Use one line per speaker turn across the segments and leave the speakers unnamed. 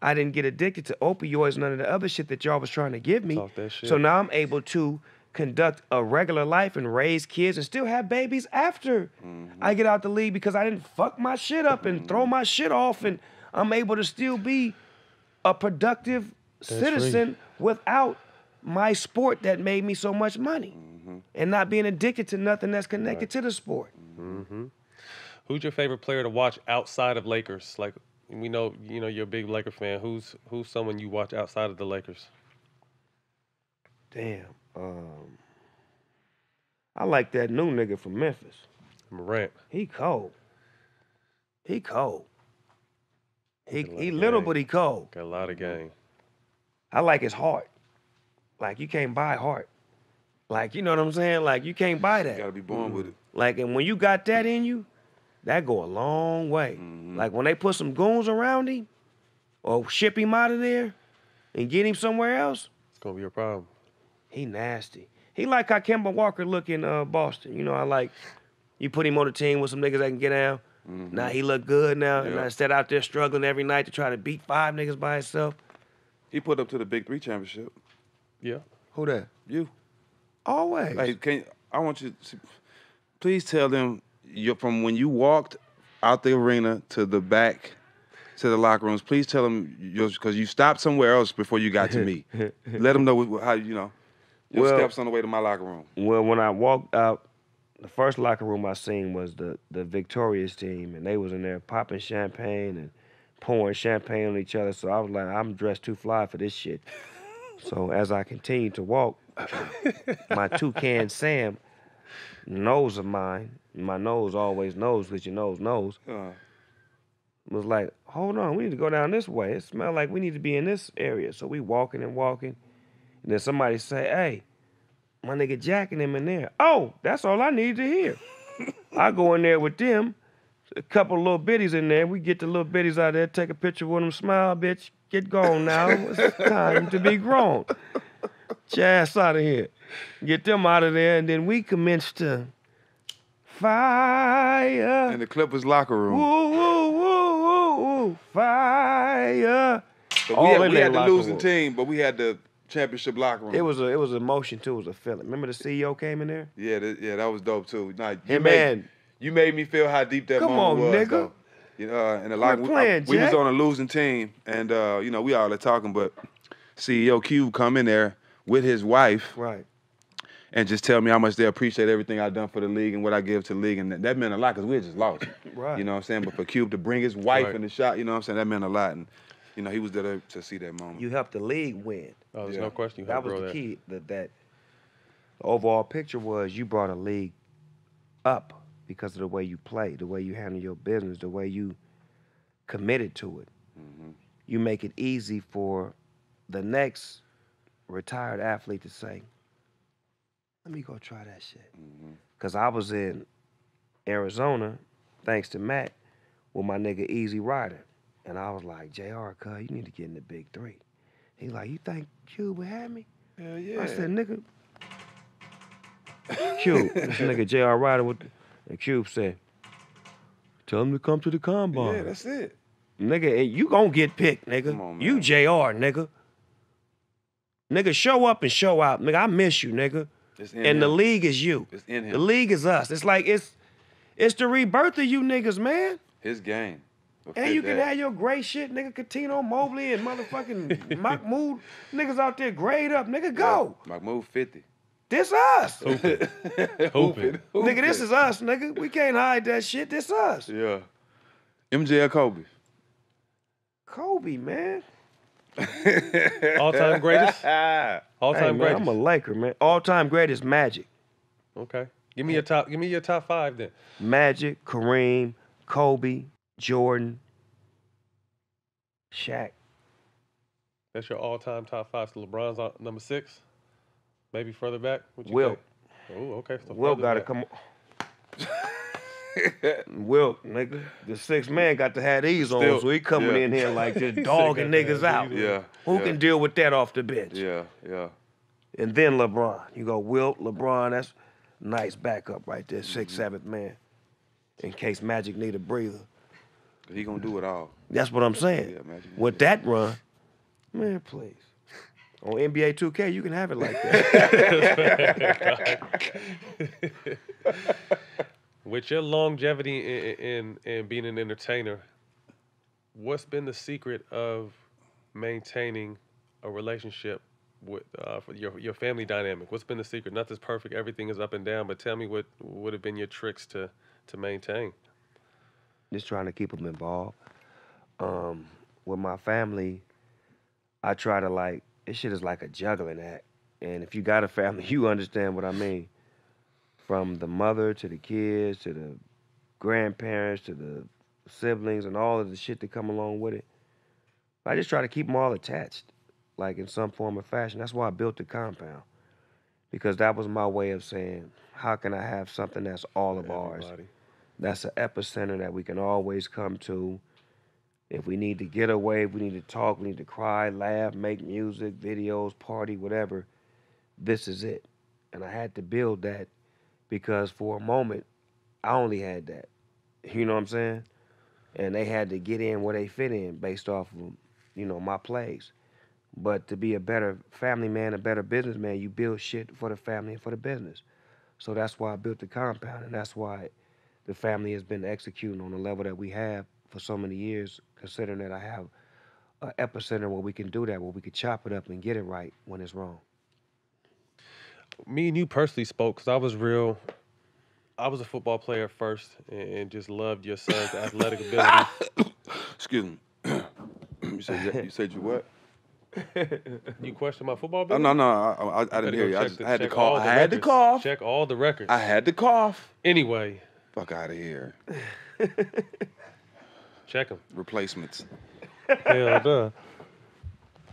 I didn't get addicted to opioids and none of the other shit that y'all was trying to give me.
Talk that shit.
So now I'm able to conduct a regular life and raise kids and still have babies after I get out the league because I didn't fuck my shit up and throw my shit off, and I'm able to still be a productive citizen without my sport that made me so much money and not being addicted to nothing that's connected to the sport.
Who's your favorite player to watch outside of Lakers? Like, we know, you're a big Laker fan. Who's someone you watch outside of the Lakers?
Damn. I like that new nigga from Memphis.
Morant.
He cold. He
Got a lot of
little,
game.
but he cold.
Got a lot of game.
I like his heart. Like, you can't buy heart. Like, you know what I'm saying? Like, you can't buy that.
You gotta be born with it.
Like, and when you got that in you, that go a long way. Like, when they put some goons around him or ship him out of there and get him somewhere else,
It's gonna be a problem.
he nasty. He like how Kemba Walker look in Boston. You know, I like, you put him on the team with some niggas that can get down. Now he look good now. And instead out there struggling every night to try to beat 5 niggas by himself.
He put up to the Big 3 championship.
Yeah.
Who that?
You.
Always.
Like, I want you to please tell them from when you walked out the arena to the back to the locker rooms. Please tell them because you stopped somewhere else before you got to me. Let them know how your steps on the way to my locker room.
Well, when I walked out, the first locker room I seen was the Victorious team, and they was in there popping champagne and pouring champagne on each other. So I was like, I'm dressed too fly for this shit. So as I continued to walk, my Toucan Sam, nose of mine, my nose always knows because your nose knows, was like, hold on, we need to go down this way. It smelled like we need to be in this area. So we walking and walking. And then somebody say, hey, my nigga Jack and him in there. Oh, that's all I need to hear. I go in there with them, a couple little bitties in there. We get the little bitties out there, take a picture with them, smile, bitch, get gone now. It's time to be grown. Get your ass out of here. Get them out of there, and then we commence to fire.
In the Clippers locker room.
Woo, woo, woo, woo, woo, fire.
So we had the losing team, but we had the championship locker room.
It was a emotion too. It was a feeling. Remember the CEO came in there?
Yeah, that was dope too. Nah, you made me feel how deep that
Come
moment
on,
was.
nigga.
Though. And a lot. We was on a losing team, and we all there talking, but CEO Cube come in there with his wife,
right,
and just tell me how much they appreciate everything I've done for the league and what I give to the league, and that meant a lot because we had just lost.
Right.
You know what I'm saying? But for Cube to bring his wife in the shot, you know what I'm saying? That meant a lot, and he was there to see that moment.
You helped the league win.
Oh, there's no question.
That was the key. That the overall picture was you brought a league up because of the way you play, the way you handle your business, the way you committed to it. You make it easy for the next retired athlete to say, let me go try that shit. Because I was in Arizona, thanks to Matt, with my nigga Easy Rider. And I was like, JR, cuz, you need to get in the Big 3. He like, you think Cube would have me?
Hell yeah.
I said, nigga, Cube, this nigga JR Rider, and Cube said, tell him to come to the combine.
Yeah, that's it.
Nigga, you gonna get picked, nigga.
Come on, man.
You JR, nigga. Nigga, show up and show out. Nigga, I miss you, nigga. And the league is you.
It's in him.
The league is us. It's like, it's the rebirth of you niggas, man.
His game.
And you can have your great shit, nigga, Catino, Mobley, and motherfucking Mahmoud. Niggas out there grade up. Nigga, go.
Mahmoud 50.
This us.
Hooping.
Nigga, this is us, nigga. We can't hide that shit. This us.
Yeah. MJ or Kobe?
Kobe, man.
All-time greatest? All-time greatest.
I'm a Laker, man. All-time greatest, Magic.
Okay. Give me your top 5 then.
Magic, Kareem, Kobe, Jordan, Shaq.
That's your all-time top 5. So LeBron's on number 6? Maybe further back?
Wilt.
Oh, okay. So
Wilt got to come on. Wilt, nigga. The 6th man got to have these on, so he coming in here like just dogging niggas out.
Yeah.
Who can deal with that off the bench?
Yeah.
And then LeBron. You go Wilt, LeBron, that's nice backup right there, 6th, 7th man. In case Magic need a breather.
He gonna do it all.
That's what I'm saying.
Yeah, imagine
With
that.
that run, man, please. On NBA 2K, you can have it like that.
With your longevity in being an entertainer, what's been the secret of maintaining a relationship with for your family dynamic? What's been the secret? Not this perfect, everything is up and down, but tell me what would have been your tricks to maintain.
Just trying to keep them involved. With my family, I try to like, this shit is like a juggling act. And if you got a family, you understand what I mean. From the mother to the kids to the grandparents to the siblings and all of the shit that come along with it. I just try to keep them all attached, like in some form or fashion. That's why I built the compound, because that was my way of saying, how can I have something that's all of ours?
Everybody.
That's an epicenter that we can always come to. If we need to get away, if we need to talk, we need to cry, laugh, make music, videos, party, whatever, this is it. And I had to build that because for a moment, I only had that. You know what I'm saying? And they had to get in where they fit in based off of, my plays. But to be a better family man, a better businessman, you build shit for the family and for the business. So that's why I built the compound, and that's why the family has been executing on the level that we have for so many years, considering that I have an epicenter where we can do that, where we can chop it up and get it right when it's wrong.
Me and you personally spoke because I was a football player first and just loved your son's athletic ability.
Excuse me. You said you what?
You question my football
Oh,
ability?
no, I didn't hear you. I had to cough. I had to cough.
Check all the records.
I had to cough.
Anyway.
Fuck out of here.
Check them.
Replacements.
Hell duh.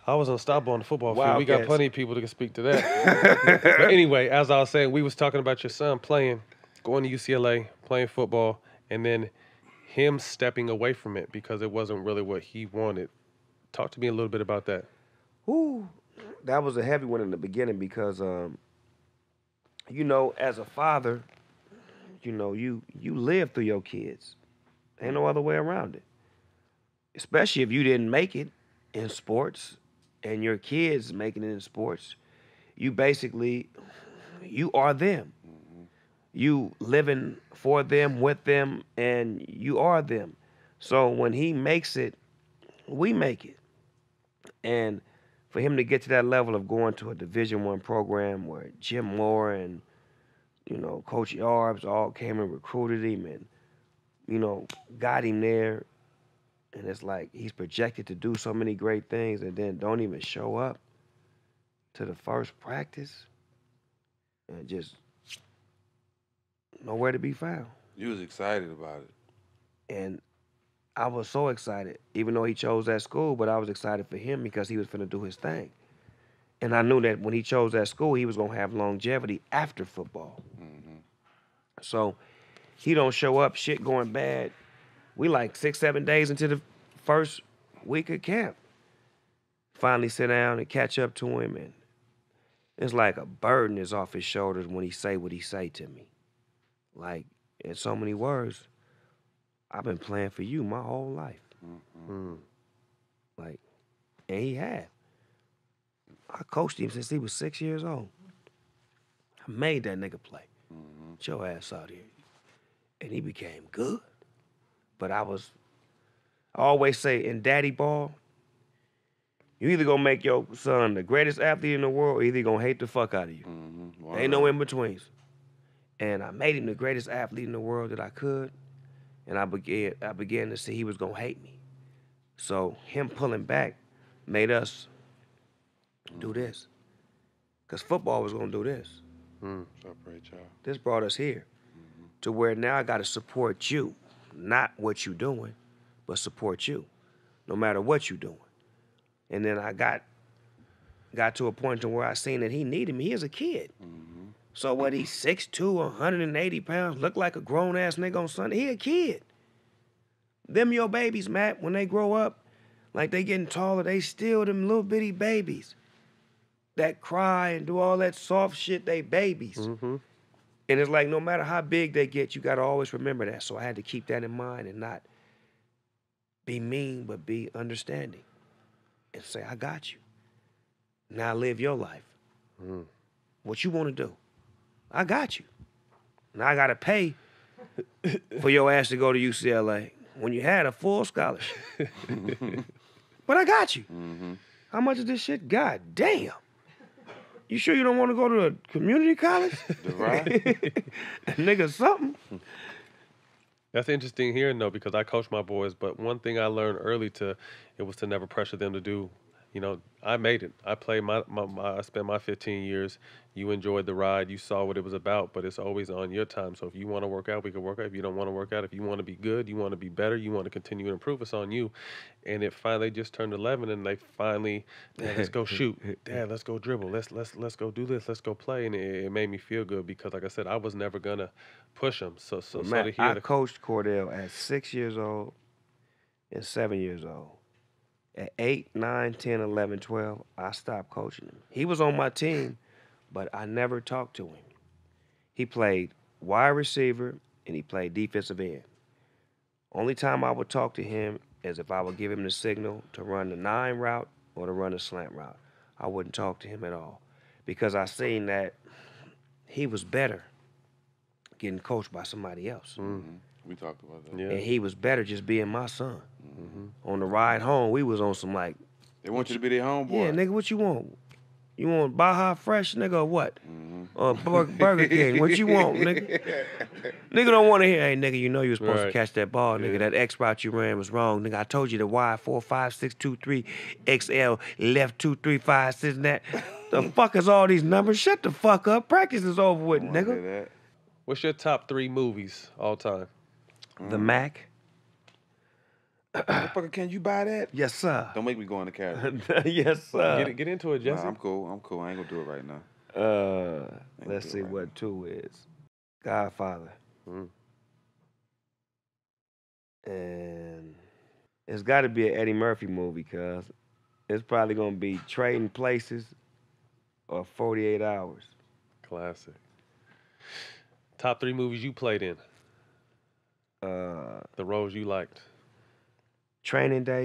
I was unstoppable on the football field. We got
Wildcats.
plenty of people that can speak to that. But anyway, as I was saying, we was talking about your son going to UCLA, playing football, and then him stepping away from it because it wasn't really what he wanted. Talk to me a little bit about that.
Ooh, that was a heavy one in the beginning because, as a father, you live through your kids. Ain't no other way around it. Especially if you didn't make it in sports and your kids making it in sports. You basically, you are them. You living for them, with them, and you are them. So when he makes it, we make it. And for him to get to that level of going to a Division I program where Jim Moore and, Coach Yarbs all came and recruited him and, got him there. And it's like he's projected to do so many great things and then don't even show up to the first practice and just nowhere to be found.
You was excited about it.
And I was so excited, even though he chose that school, but I was excited for him because he was finna do his thing. And I knew that when he chose that school, he was gonna have longevity after football.
Mm-hmm.
So he don't show up, shit going bad. We like 6-7 days into the first week of camp. Finally sit down and catch up to him, and it's like a burden is off his shoulders when he say what he say to me. Like, in so many words, I've been playing for you my whole life.
Mm-hmm.
Like, and he had. I coached him since he was 6 years old. I made that nigga play. Get your ass out here. And he became good. But I always say in daddy ball, you either gonna make your son the greatest athlete in the world or either gonna hate the fuck out of you.
Mm-hmm.
Ain't no in-betweens. And I made him the greatest athlete in the world that I could. And I began to see he was gonna hate me. So him pulling back made us do this. Because football was gonna do this.
Separate y'all.
This brought us here to where now I gotta support you. Not what you doing, but support you. No matter what you doing. And then I got to a point to where I seen that he needed me. He was a kid. So what, he's 6'2", 180 pounds, look like a grown-ass nigga on Sunday. He a kid. Them your babies, Matt, when they grow up, like they getting taller, they still them little bitty babies that cry and do all that soft shit, they babies.
Mm-hmm.
And it's like no matter how big they get, you got to always remember that. So I had to keep that in mind and not Be mean, but be understanding. And say, I got you. Now live your life. What you want to do. I got you. Now I got to pay for your ass to go to UCLA when you had a full scholarship. But I got you. How much is this shit? God damn. You sure you don't want to go to a community college?
Right?
Nigga, something.
That's interesting hearing though, because I coach my boys. But one thing I learned early it was to never pressure them to do. You know, I made it. I played I spent my 15 years. You enjoyed the ride. You saw what it was about, but it's always on your time. So if you want to work out, we can work out. If you don't want to work out, if you want to be good, you want to be better, you want to continue to improve, it's on you. And it finally just turned 11, and they finally, Dad, let's go shoot. Dad, let's go dribble. Let's go do this. Let's go play. And it made me feel good because, like I said, I was never gonna push them. So
Man,
to hear
I coached Cordell at 6 years old and 7 years old. At 8, 9, 10, 11, 12, I stopped coaching him. He was on my team, but I never talked to him. He played wide receiver and he played defensive end. Only time I would talk to him is if I would give him the signal to run the 9 route or to run the slant route. I wouldn't talk to him at all because I seen that he was better getting coached by somebody else.
We talked about that.
Yeah.
And he was better just being my son. On the ride home, we was on some like,
They want you to be their homeboy.
yeah, nigga, what you want? You want Baja Fresh, nigga, or what? Burger King, what you want, nigga? Nigga don't want to hear, hey, nigga, you know you was supposed to catch that ball, nigga. That X route you ran was wrong, nigga. I told you the Y 4 5 6 2 3 XL left 2 3 5 6 and that. The fuck is all these numbers? Shut the fuck up. Practice is over with,
I wanna
nigga.
hear that.
What's your top 3 movies all time?
The Mac.
Motherfucker, can you buy that?
Yes, sir.
Don't make me go in the character.
Yes, sir.
Get into it, Jesse.
Nah, I'm cool. I ain't gonna do it right now.
Let's see what 2 is. Godfather. And it's got to be an Eddie Murphy movie, cuz it's probably gonna be Trading Places or 48 Hours.
Classic. Top 3 movies you played in.
Uh,
The roles you liked.
Training Day.